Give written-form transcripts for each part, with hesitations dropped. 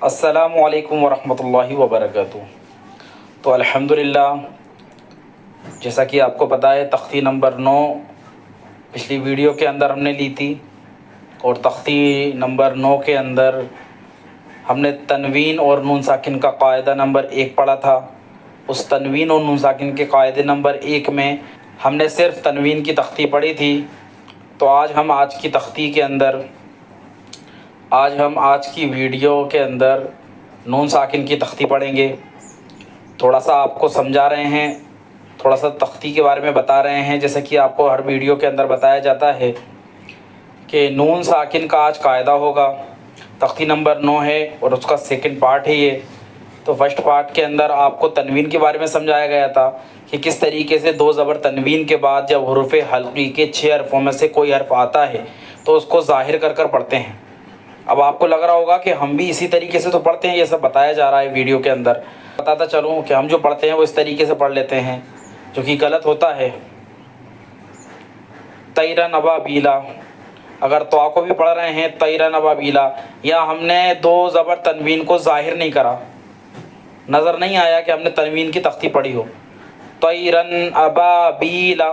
अस्सलामु अलैकुम वरहमतुल्लाहि वबरकातुहू। तो अल्हम्दुलिल्लाह, जैसा कि आपको पता है तख्ती नंबर 9 पिछली वीडियो के अंदर हमने ली थी, और तख्ती नंबर 9 के अंदर हमने तनवीन और नून साकिन का कायदा नंबर 1 पढ़ा था। उस तनवीन और नून साकिन के कायदे नंबर 1 में हमने सिर्फ तनवीन की तख्ती पढ़ी थी। तो आज की वीडियो के अंदर नून साकिन की तख्ती पढ़ेंगे। थोड़ा सा आपको समझा रहे हैं, थोड़ा सा तख्ती के बारे में बता रहे हैं। जैसे कि आपको हर वीडियो के अंदर बताया जाता है कि नून साकिन का आज कायदा होगा। तख्ती नंबर 9 है और उसका सेकंड पार्ट है ये। तो फर्स्ट पार्ट के अंदर आपको तनवीन के बारे में समझाया गया था कि किस तरीके से दो ज़बर तनवीन के बाद जब हुरूफ़ हल्की के 6 हरफों में से कोई हर्फ आता है तो उसको ज़ाहिर कर कर पढ़ते हैं। अब आपको लग रहा होगा कि हम भी इसी तरीके से तो पढ़ते हैं, ये सब बताया जा रहा है वीडियो के अंदर। बताता चलूँ कि हम जो पढ़ते हैं वो इस तरीके से पढ़ लेते हैं, जो कि गलत होता है। तैरन अबाबीला, अगर तो को भी पढ़ रहे हैं तैरन अबाबीला, या हमने दो ज़बर तनवीन को ज़ाहिर नहीं करा, नज़र नहीं आया कि हमने तनवीन की तख्ती पढ़ी हो। तैरन अबाबीला,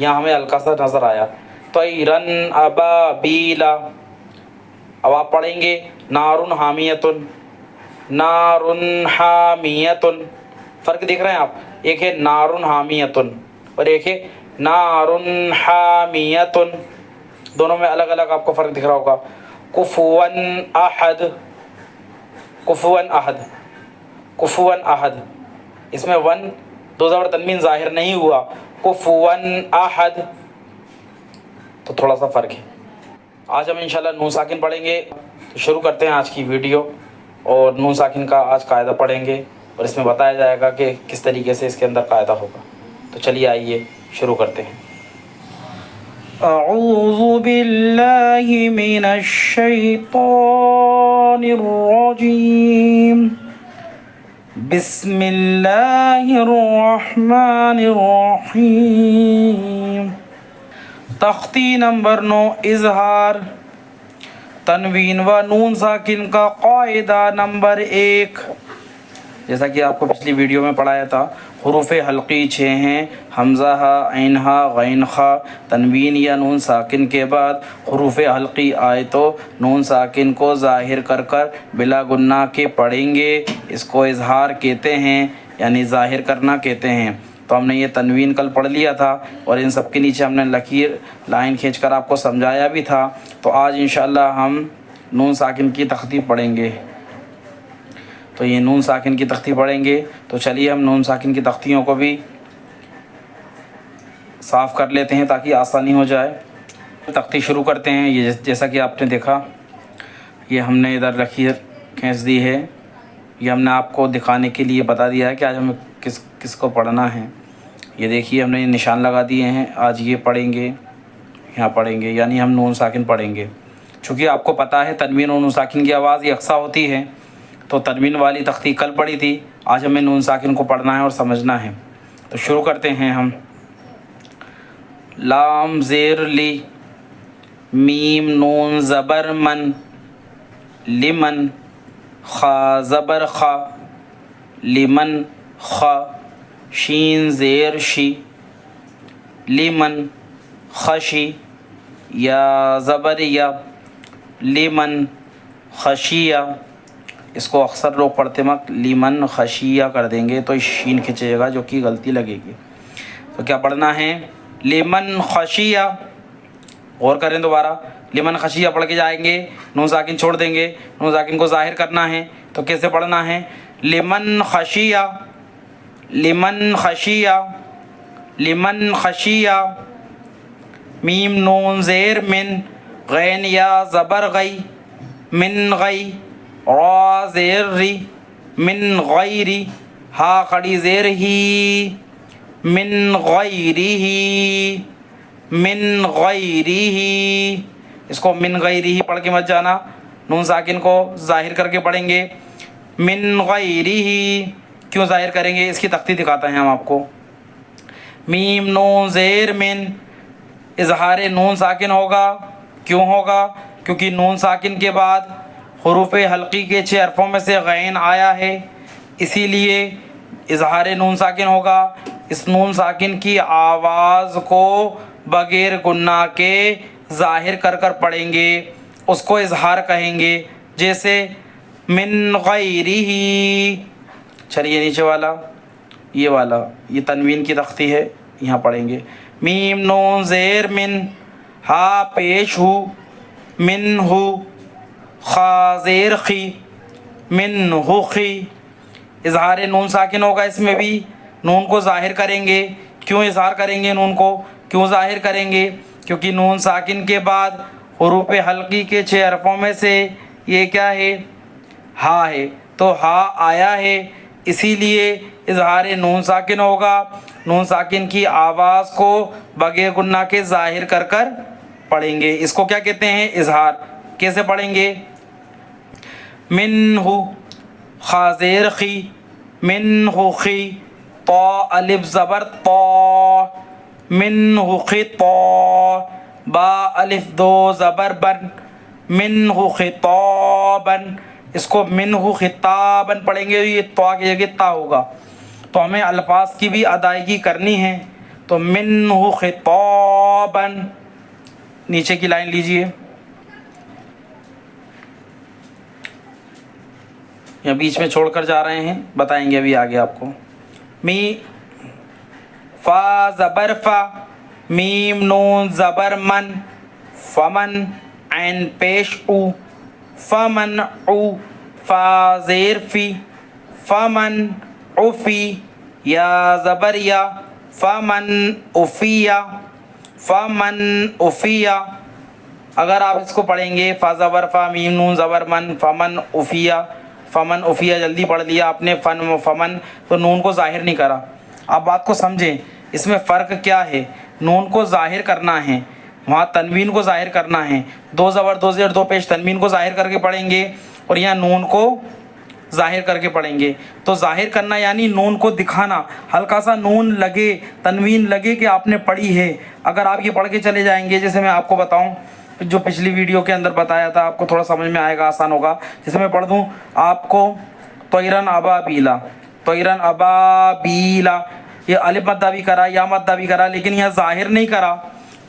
यहाँ हमें हल्का सा नज़र आया। तैरन अबाबीला। अब आप पढ़ेंगे नारुन हामियतुन, नारुन हामियतुन। फ़र्क देख रहे हैं आप? एक है नारुन हामियतुन और एक है नारुन हामियतुन। दोनों में अलग अलग आपको फ़र्क दिख रहा होगा। कुफुवन अहद, कुफुवन अहद, कुफुवन अहद। इसमें वन दो ज़बर तनवीन ज़ाहिर नहीं हुआ। कुफुवन अहद, तो थोड़ा सा फ़र्क है। आज हम इंशाल्लाह नून साकिन पढ़ेंगे। तो शुरू करते हैं आज की वीडियो, और नून साकिन का आज कायदा पढ़ेंगे और इसमें बताया जाएगा कि किस तरीके से इसके अंदर कायदा होगा। तो चलिए आइए शुरू करते हैं। अऊज़ु बिल्लाहि मिनश शैतानिर रजीम। बिस्मिल्लाहिर रहमानिर रहीम। तख्ती नंबर 9 इजहार तनवीन व नून साकिन का कायदा नंबर 1। जैसा कि आपको पिछली वीडियो में पढ़ाया था, हुरूफ़े हल्की 6 हैं। हमज़ा हा, ऐन हा, गैन खा। तनवीन या नून साकिन के बाद हुरूफ़े हल्की आए तो नून साकिन को ज़ाहिर कर कर बिला गुन्ना के पढ़ेंगे। इसको इजहार कहते हैं, यानी ज़ाहिर करना कहते हैं। तो हमने ये तनवीन कल पढ़ लिया था और इन सब के नीचे हमने लकीर लाइन खींचकर आपको समझाया भी था। तो आज इंशाअल्लाह हम नून साकिन की तख्ती पढ़ेंगे। तो ये नून साकिन की तख्ती पढ़ेंगे। तो चलिए हम नून साकिन की तख्तियों को भी साफ़ कर लेते हैं ताकि आसानी हो जाए। तख्ती शुरू करते हैं। ये जैसा कि आपने देखा, ये हमने इधर लकीर खींच दी है। ये हमने आपको दिखाने के लिए बता दिया है कि आज हमें किसको पढ़ना है। ये देखिए हमने ये निशान लगा दिए हैं। आज ये पढ़ेंगे, यहाँ पढ़ेंगे, यानी हम नून साकिन पढ़ेंगे। चूँकि आपको पता है तनवीन और नून साकिन की आवाज़ यकसा होती है, तो तनवीन वाली तख्ती कल पढ़ी थी, आज हमें नून साकिन को पढ़ना है और समझना है। तो शुरू करते हैं हम। लाम ज़ेर ली, मीम नून ज़बर मन, लिमन। खा ज़बर खा, लिमन खा। शीन ज़ेर शी, लिमन खशी। या ज़बर या, लिमन खशिया। इसको अक्सर लोग पढ़ते वक्त लिमन खशिया कर देंगे, तो शीन खिंचेगा, जो कि गलती लगेगी। तो क्या पढ़ना है? लिमन खशिया। गौर करें दोबारा, लिमन खशिया पढ़ के जाएंगे, नून साकिन छोड़ देंगे। नून साकिन को ज़ाहिर करना है, तो कैसे पढ़ना है? लिमन खशिया, लिमन खशिया, लिमन खशिया। मीम नून ज़ेर मिन, गैन या ज़बर गई, मिन गई। रा ज़ेर री, मिन गैरी। हा खड़ी ज़ेर ही, मिन गैरी ही, मिन गैरी ही। इसको मिन गैरी ही पढ़ के मत जाना, नून साकिन को ज़ाहिर करके पढ़ेंगे। मिन गैरी ही। क्यों ज़ाहिर करेंगे, इसकी तख्ती दिखाते हैं हम आपको। मीम नून ज़ेर मिन, इजहार नून साकिन होगा। क्यों होगा? क्योंकि नून साकिन के बाद حروف حلقی کے 6 حرفوں میں سے غین آیا ہے، اسی لیے اظہار نون ساکن ہوگا۔ اس نون ساکن کی آواز کو بغیر گناہ کے ظاہر کر کر پڑھیں گے، اس کو اظہار کہیں گے، جیسے من غیرہ۔ چلیے نیچے والا، یہ والا، یہ تنوین کی تختی ہے، یہاں پڑھیں گے میم نون زیر من، ہا پیش ہو، من ہو، خا زیر خی، من ہو خی۔ اظہار نون ساکن ہوگا، اس میں بھی نون کو ظاہر کریں گے۔ کیوں اظہار کریں گے نون کو، کیوں ظاہر کریں گے؟ کیونکہ نون ساکن کے بعد حروف حلقی کے 6 حرفوں میں سے یہ کیا ہے؟ ہا ہے، تو ہا آیا ہے، اسی لیے اظہار نون ساکن ہوگا۔ نون ساکن کی آواز کو بغیر گناہ کے ظاہر کر کر پڑھیں گے، اس کو کیا کہتے ہیں؟ اظہار۔ کیسے پڑھیں گے؟ من ہو، خا زیر خی، من ہو خی، تو الف زبر تو، من ہو خی تو، با الف دو زبر بن، من ہو خطابن۔ اس کو من ہو خطابن پڑھیں گے، یہ تو کی جگہ تا ہوگا، تو ہمیں الفاظ کی بھی ادائیگی کرنی ہے، تو من ہو خطابن۔ نیچے کی لائن لیجئے، یا بیچ میں چھوڑ کر جا رہے ہیں، بتائیں گے ابھی آگے آپ کو۔ می فا زبر فا، میم نون زبر من، فمن، عین پیش او، فمن او، فا زیر فی، فمن عفی، یا زبر یا، فمن عفیا، فمن عفیا۔ اگر آپ اس کو پڑھیں گے فا زبر فا، میم نون زبر من، فمن عفیا، فمن عفیا جلدی پڑھ لیا آپ نے، فمن تو نون کو ظاہر نہیں کرا۔ آپ بات کو سمجھیں، اس میں فرق کیا ہے؟ نون کو ظاہر کرنا ہے، وہاں تنوین کو ظاہر کرنا ہے، 2 زبر 2 زیر 2 پیش تنوین کو ظاہر کر کے پڑھیں گے، اور یہاں نون کو ظاہر کر کے پڑھیں گے۔ تو ظاہر کرنا یعنی نون کو دکھانا، ہلکا سا نون لگے، تنوین لگے کہ آپ نے پڑھی ہے۔ اگر آپ یہ پڑھ کے چلے جائیں گے، جیسے میں آپ کو بتاؤں، جو پچھلی ویڈیو کے اندر بتایا تھا، آپ کو تھوڑا سمجھ میں آئے گا، آسان ہوگا۔ جیسے میں پڑھ دوں آپ کو طیرن ابابیلا، طیرن ابابیلا، یہ الف مدہ بھی کرا، یا مدہ بھی کرا، لیکن یہاں ظاہر نہیں کرا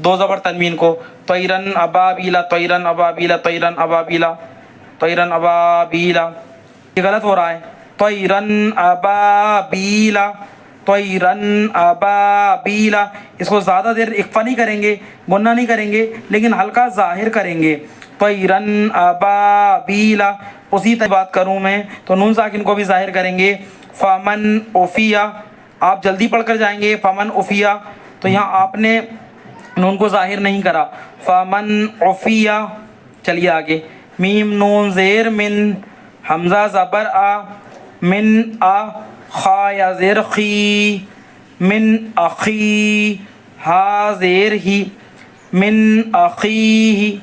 2 زبر تنوین کو، طیرن ابابیلا، طیرن ابابیلا، طیرن ابابیلا، طیرن ابابیلا، یہ غلط ہو رہا ہے۔ طیرن ابابیلا، طیرن ابابیلا، اس کو زیادہ دیر اخفا نہیں کریں گے، غنہ نہیں کریں گے، لیکن ہلکا ظاہر کریں گے، طیرن ابابیلا۔ اسی طرح بات کروں میں تو نون ساکن کو بھی ظاہر کریں گے، فمن عفیا، آپ جلدی پڑھ کر جائیں گے، فمن عفیا، تو یہاں آپ نے نون کو ظاہر نہیں کرا، فمن عفیا۔ چلیے آگے، میم نون زیر من، حمزہ زبر آ، من آ، خا یا زیر خی، من اخی، ہا زیر ہی، من اخیہ،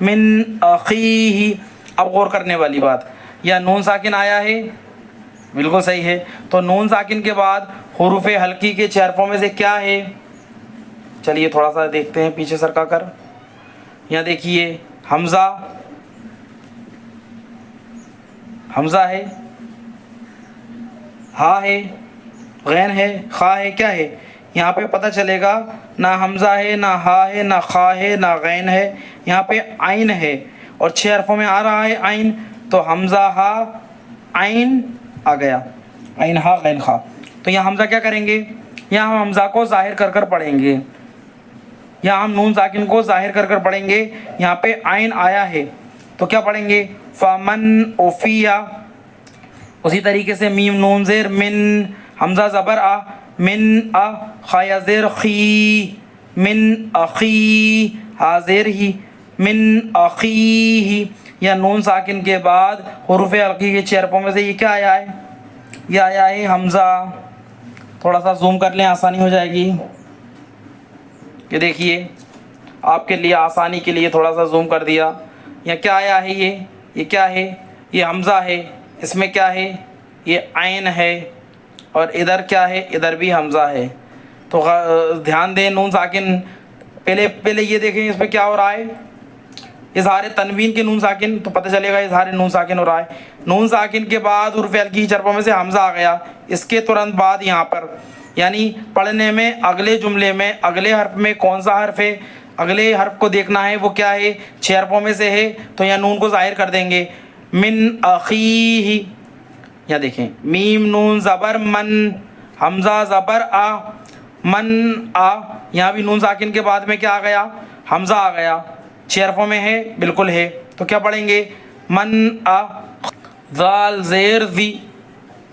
من اخیہ۔ اب غور کرنے والی بات، یا نون ساکن آیا ہے، بالکل صحیح ہے، تو نون ساکن کے بعد حروف حلقی کے 6 حرفوں میں سے کیا ہے؟ چلیے تھوڑا سا دیکھتے ہیں پیچھے سرکا کر، یہاں دیکھیے حمزہ، حمزہ ہے، ہا ہے، غین ہے، خا ہے، کیا ہے؟ یہاں پہ پتہ چلے گا نہ حمزہ ہے، نہ ہا ہے، نہ خا ہے، نہ غین ہے، یہاں پہ عین ہے، اور 6 حرفوں میں آ رہا ہے عین، تو حمزہ ہا عین آ گیا، عین ہا غین خا۔ تو یہاں حمزہ کیا کریں گے؟ یہاں ہم حمزہ کو ظاہر کر کر پڑھیں گے، یہاں ہم نون ساکن کو ظاہر کر کر پڑھیں گے، یہاں پہ عین آیا ہے تو کیا پڑھیں گے؟ فمن عفیا۔ اسی طریقے سے میم نون زیر من، حمزہ زبر آ، من آ، خا یا زیر خی، من اخی، ہا زیر ہی، من اخیہ۔ یا نون ساکن کے بعد حروف حلقی کے 6 حرفوں میں سے یہ کیا آیا ہے؟ یہ آیا ہے حمزہ۔ تھوڑا سا زوم کر لیں، آسانی ہو جائے گی۔ یہ دیکھیے آپ کے لیے آسانی کے لیے تھوڑا سا زوم کر دیا، یہ کیا آیا ہے؟ یہ کیا ہے؟ یہ حمزہ ہے، اس میں کیا ہے؟ یہ عین ہے، اور ادھر کیا ہے؟ ادھر بھی حمزہ ہے۔ تو دھیان دیں، نون ساکن پہلے یہ دیکھیں اس میں کیا ہو رہا ہے؟ इजहार तनवीन के नून साकिन, तो पता चलेगा इजहार नून साकिन हो रहा है। नून साकिन के बाद हुर्फ हल्की की हरफों में से हमजा आ गया, इसके तुरंत बाद यहाँ पर यानी पढ़ने में अगले जुमले में अगले हर्फ में कौन सा हर्फ है, अगले हर्फ को देखना है वो क्या है, 6 हरफों में से है, तो यहाँ नून को ज़ाहिर कर देंगे। मिन अखीही, यहाँ देखें मीम नून ज़बर मन, हमज़ा ज़बर आ, मन आ, यहाँ भी नून साकिन के बाद में क्या आ गया, हमज़ा आ गया, 6 हरफों में है, बिल्कुल है, तो क्या पढ़ेंगे मन आ, ज़ाल ज़ेर ज़ी,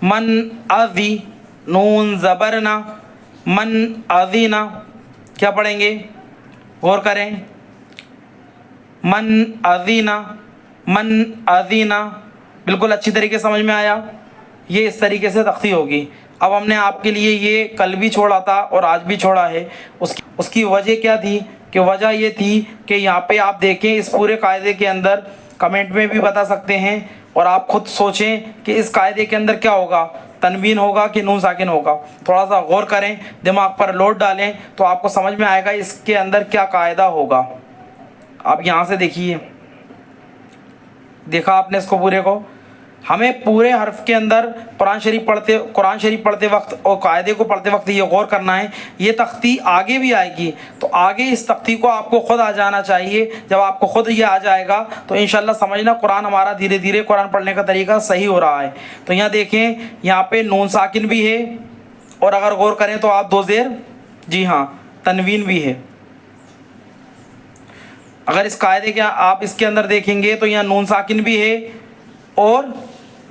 मन अज़ी, नून ज़बर ना, मन अज़ीना, क्या पढ़ेंगे, गौर करें, मन अज़ीना, मन अज़ीना, बिल्कुल अच्छी तरीके समझ में आया। ये इस तरीके से तख्ती होगी। अब हमने आपके लिए ये कल भी छोड़ा था और आज भी छोड़ा है, उसकी वजह क्या थी कि वजह ये थी कि यहाँ पे आप देखें इस पूरे कायदे के अंदर, कमेंट में भी बता सकते हैं और आप खुद सोचें कि इस कायदे के अंदर क्या होगा, तनवीन होगा कि नून साकिन होगा। थोड़ा सा गौर करें, दिमाग पर लोड डालें तो आपको समझ में आएगा इसके अंदर क्या कायदा होगा। आप यहाँ से देखिए, देखा आपने इसको पूरे को, हमें पूरे हर्फ के अंदर कुरान शरीफ पढ़ते वक्त और कायदे को पढ़ते वक्त ये गौर करना है। ये तख्ती आगे भी आएगी, तो आगे इस तख्ती को आपको खुद आ जाना चाहिए। जब आपको खुद ये आ जाएगा तो इंशाल्लाह समझना कुरान हमारा धीरे धीरे कुरान पढ़ने का तरीका सही हो रहा है। तो यहाँ देखें, यहाँ पे नून साकिन भी है और अगर गौर करें तो आप 2 ज़ेर, जी हाँ, तनवीन भी है। अगर इस कायदे के आप इसके अंदर देखेंगे तो यहाँ नून साकिन भी है और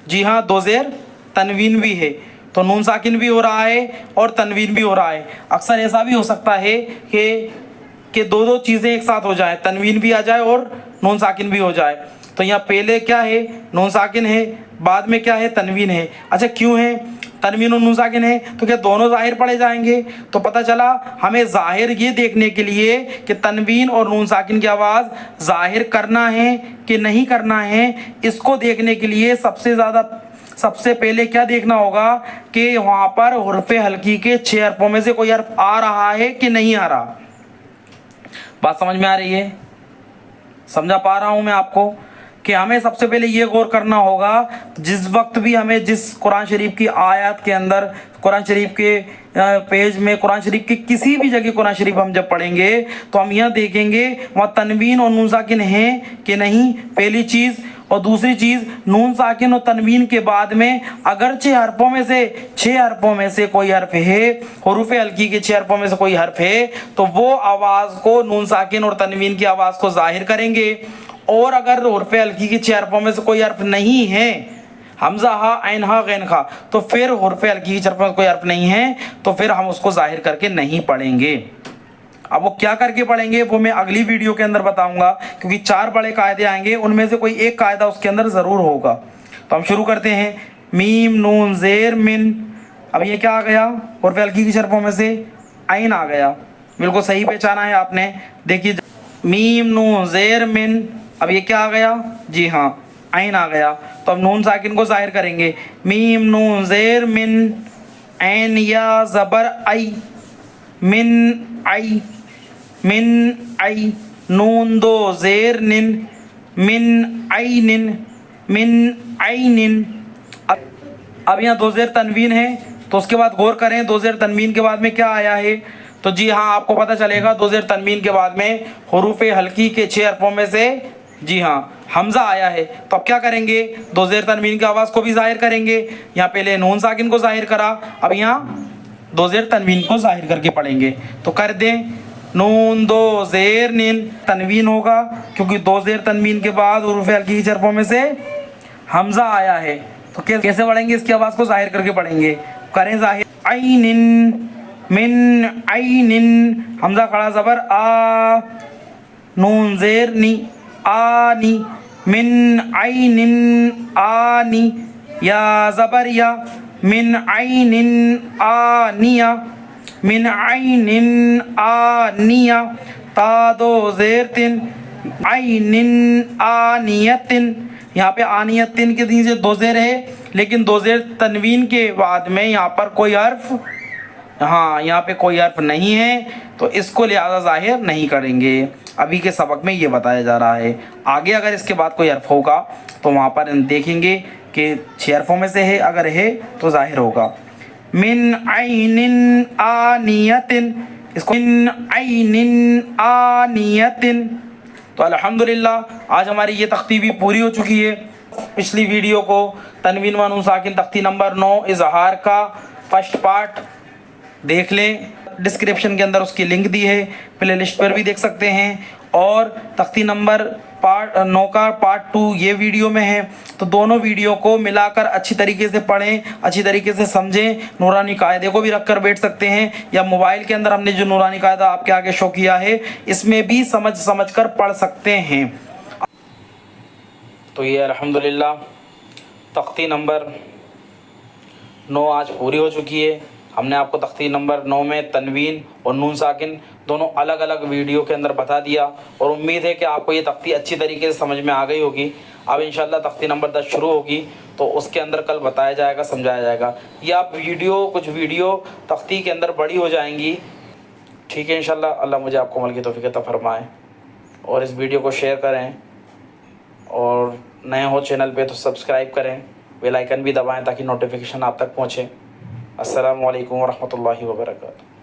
जी हाँ 2 ज़ेर तनवीन भी है, तो नून साकिन भी हो रहा है और तनवीन भी हो रहा है। अक्सर ऐसा भी हो सकता है कि 2 चीज़ें एक साथ हो जाए, तनवीन भी आ जाए और नून साकिन भी हो जाए। तो यहाँ पहले क्या है, नून साकिन है, बाद में क्या है, तनवीन है। अच्छा क्यों है तनवीन और नून साकिन है, तो क्या दोनों ज़ाहिर पढ़े जाएंगे? तो पता चला हमें ज़ाहिर ये देखने के लिए कि तनवीन और नून साकिन की आवाज़ ज़ाहिर करना है कि नहीं करना है, इसको देखने के लिए सबसे पहले क्या देखना होगा कि वहाँ पर हुर्फ़े हल्की के 6 हरफों में से कोई हर्फ आ रहा है कि नहीं आ रहा। बात समझ में आ रही है? समझा पा रहा हूँ मैं आपको कि हमें सबसे पहले ये गौर करना होगा, जिस वक्त भी हमें जिस कुरान शरीफ की आयत के अंदर, कुरान शरीफ के पेज में, कुरान शरीफ की किसी भी जगह कुरान शरीफ हम जब पढ़ेंगे तो हम यह देखेंगे वहाँ तनवीन और नून साकिन हैं कि नहीं, पहली चीज़। और दूसरी चीज़, नून साकिन और तनवीन के बाद में अगर 6 हरफों में से कोई हर्फ है, हुरूफ़े हल्की के 6 हरफों में से कोई हर्फ है, तो वो आवाज़ को नून साकिन और तनवीन की आवाज़ को ज़ाहिर करेंगे। और अगर हुर्फ़े हल्की की 6 हरफों में से कोई हर्फ नहीं है, हमज़ा हा, ऐन हा, गैन खा, तो फिर हुर्फ़े हल्की की 6 हरफों में कोई हर्फ नहीं है, तो फिर हम उसको ज़ाहिर करके नहीं पढ़ेंगे। अब वो क्या करके पढ़ेंगे वो मैं अगली वीडियो के अंदर बताऊंगा, क्योंकि 4 बड़े कायदे आएंगे, उनमें से कोई एक कायदा उसके अंदर ज़रूर होगा। तो हम शुरू करते हैं। मीम नून ज़ेर मिन, अब ये क्या आ गया, हुर्फ़े हल्की की 6 हरफों में से ऐन आ गया, बिल्कुल सही पहचाना है आपने। देखिए मीम नून ज़ेर मिन, अब ये क्या आ गया, जी हाँ ऐन आ गया। तो अब नून साकिन को ज़ाहिर करेंगे। मीम नून ज़ेर मिन, ऐन या ज़बर आई, मिन आई, मिन आई, नून 2 ज़ेर निन, मिन आई निन, मिन आई निन। अब यहाँ 2 ज़ेर तनवीन है, तो उसके बाद गौर करें 2 ज़ेर तनवीन के बाद में क्या आया है, तो जी हाँ आपको पता चलेगा 2 ज़ेर तनवीन के बाद में हुरूफ़े हल्की के 6 हरफों में से जी हाँ हमज़ा आया है। तो अब क्या करेंगे, 2 ज़ेर तनवीन की आवाज़ को भी ज़ाहिर करेंगे। यहाँ पहले नून साकिन को ज़ाहिर करा, अब यहाँ 2 ज़ेर तनवीन को ज़ाहिर करके पढ़ेंगे। तो कर दें, नून 2 ज़ेर निन, तनवीन होगा क्योंकि 2 ज़ेर तनवीन के बाद हुरूफ़े हल्की की 6 हरफों में से हमज़ा आया है। तो कैसे पढ़ेंगे, इसकी आवाज़ को ज़ाहिर करके पढ़ेंगे। करें ज़ाहिर, आई निन, मिन आई निन, हमज़ा खड़ा ज़बर आ, नून ज़ेर नी, आनी, मिन आई निन आनी, या ज़बर या, मिन आई निन आनिया, मिन आई निन आनिया, ता 2 ज़ेर तिन, आई निन आनियतिन। यहाँ पे आनियतिन के नीचे 2 ज़ेर है, लेकिन 2 ज़ेर तनवीन के बाद में यहाँ पर कोई हर्फ, हाँ यहाँ पे कोई हर्फ नहीं है, तो इसको लिहाजा ज़ाहिर नहीं करेंगे। ابھی کے سبق میں یہ بتایا جا رہا ہے. آگے اگر اس کے بعد کوئی حرف ہوگا تو وہاں پر دیکھیں گے کہ 6 حرفوں میں سے ہے، اگر ہے تو ظاہر ہوگا. من عین آنیت، اس کو من عین آنیت. تو الحمدللہ آج ہماری یہ تختی بھی پوری ہو چکی ہے. پچھلی ویڈیو کو تنوین و نون ساکن تختی نمبر 9 اظہار کا فرسٹ پارٹ دیکھ لیں، ڈسکرپشن کے اندر اس کی لنک دی ہے، پلے لسٹ پر بھی دیکھ سکتے ہیں. اور تختی نمبر 9 کا پارٹ 2 یہ ویڈیو میں ہے. تو دونوں ویڈیو کو ملا کر اچھی طریقے سے پڑھیں، اچھی طریقے سے سمجھیں. نورانی قاعدے کو بھی رکھ کر بیٹھ سکتے ہیں، یا موبائل کے اندر ہم نے جو نورانی قاعدہ آپ کے آگے شو کیا ہے اس میں بھی سمجھ کر پڑھ سکتے ہیں. تو یہ الحمدللہ تختی نمبر 9 آج پوری ہو چکی ہے. ہم نے آپ کو تختی نمبر 9 میں تنوین اور نون ساکن دونوں الگ الگ ویڈیو کے اندر بتا دیا، اور امید ہے کہ آپ کو یہ تختی اچھی طریقے سے سمجھ میں آ گئی ہوگی. اب انشاءاللہ تختی نمبر 10 شروع ہوگی تو اس کے اندر کل بتایا جائے گا، سمجھایا جائے گا. یہ آپ کچھ ویڈیو تختی کے اندر بڑی ہو جائیں گی. ٹھیک ہے انشاءاللہ. اللہ مجھے آپ کو عمل کی توفیق عطا فرمائے، اور اس ویڈیو کو شیئر کریں، اور نئے ہو چینل پہ تو سبسکرائب کریں، بیل آئیکن بھی دبائیں تاکہ نوٹیفیکیشن آپ تک پہنچے. السلام علیکم ورحمۃ اللہ وبرکاتہ.